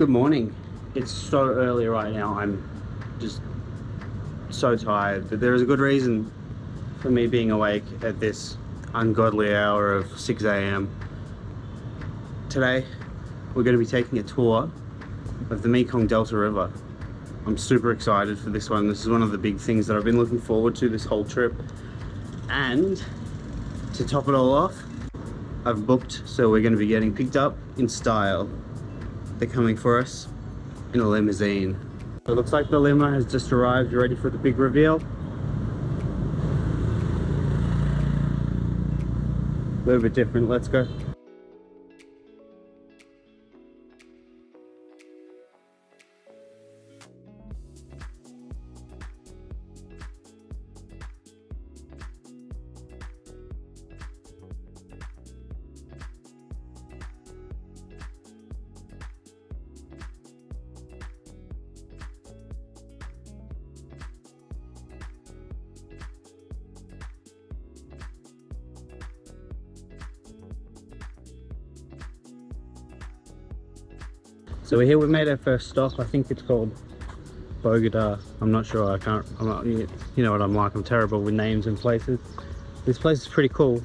Good morning. It's so early right now. I'm just so tired, but there is a good reason for me being awake at this ungodly hour of 6 a.m. Today, we're going to be taking a tour of the Mekong Delta River. I'm super excited for this one. This is one of the big things that I've been looking forward to this whole trip. And to top it all off, I've booked, so we're going to be getting picked up in style. They're coming for us in a limousine. So it looks like the limo has just arrived, ready for the big reveal. A little bit different, let's go. So we're here, we made our first stop. I think it's called Bogota. I'm not sure, I'm not, you know what I'm like, I'm terrible with names and places. This place is pretty cool.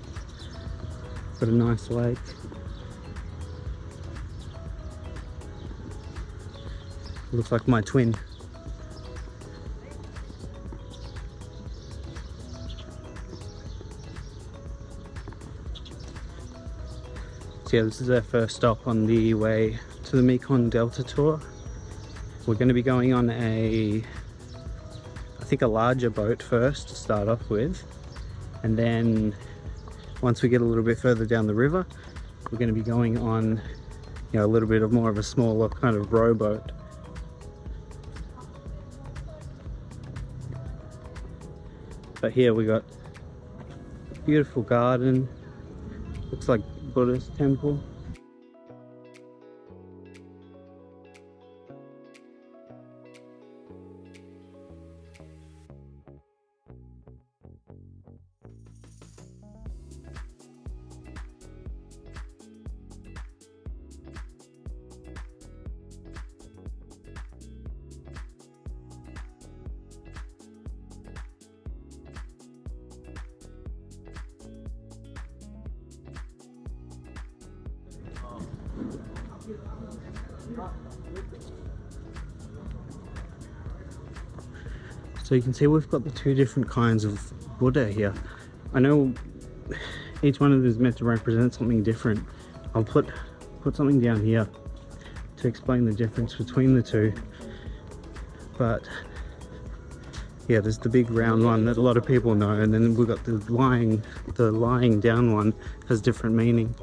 Got a nice lake. Looks like my twin. So yeah, this is our first stop on the way to the Mekong Delta tour. We're going to be going on I think a larger boat first to start off with, and then once we get a little bit further down the river, we're going to be going on, you know, a little bit of more of a smaller kind of rowboat. But here we got a beautiful garden, looks like Buddhist temple. So you can see we've got the two different kinds of Buddha here. I know each one of them is meant to represent something different. I'll put something down here to explain the difference between the two. But yeah, there's the big round one that a lot of people know, and then we've got the lying down one has different meaning.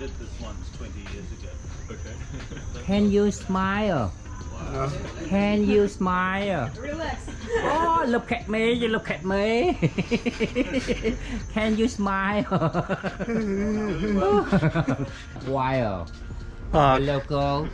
did this once 20 years ago. Okay. Can you smile? Can you smile? Relax. Oh, look at me, you look at me. Can you smile? Wild. Hello, girl.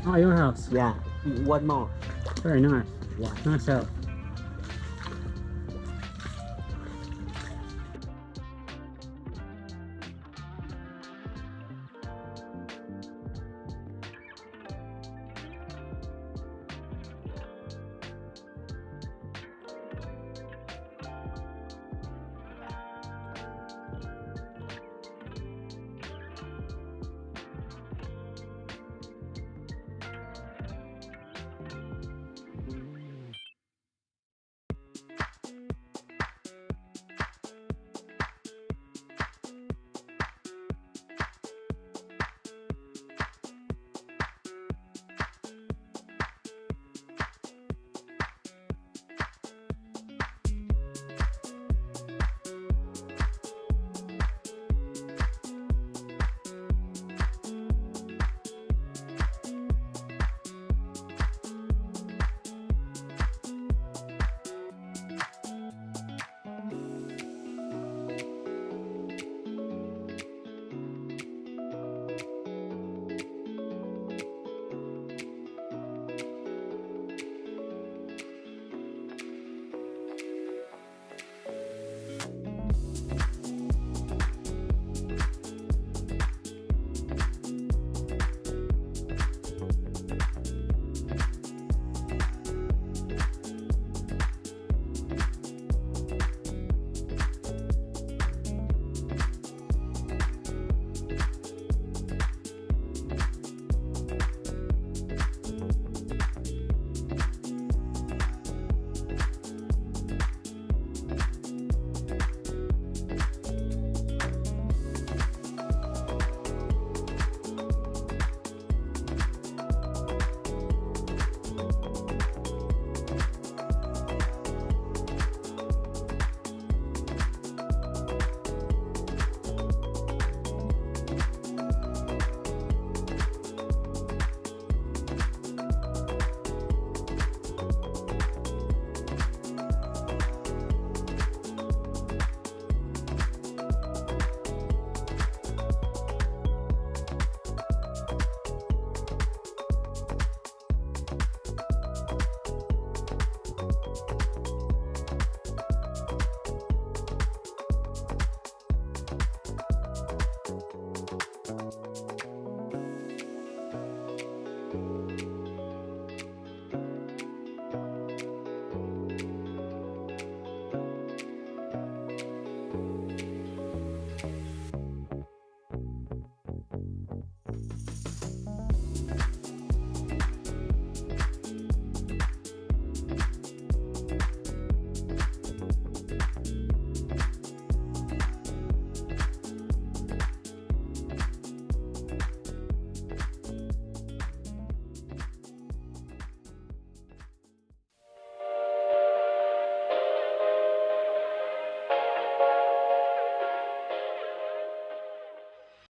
Oh, your house. Yeah, one more. Very nice. Yeah. Nice house.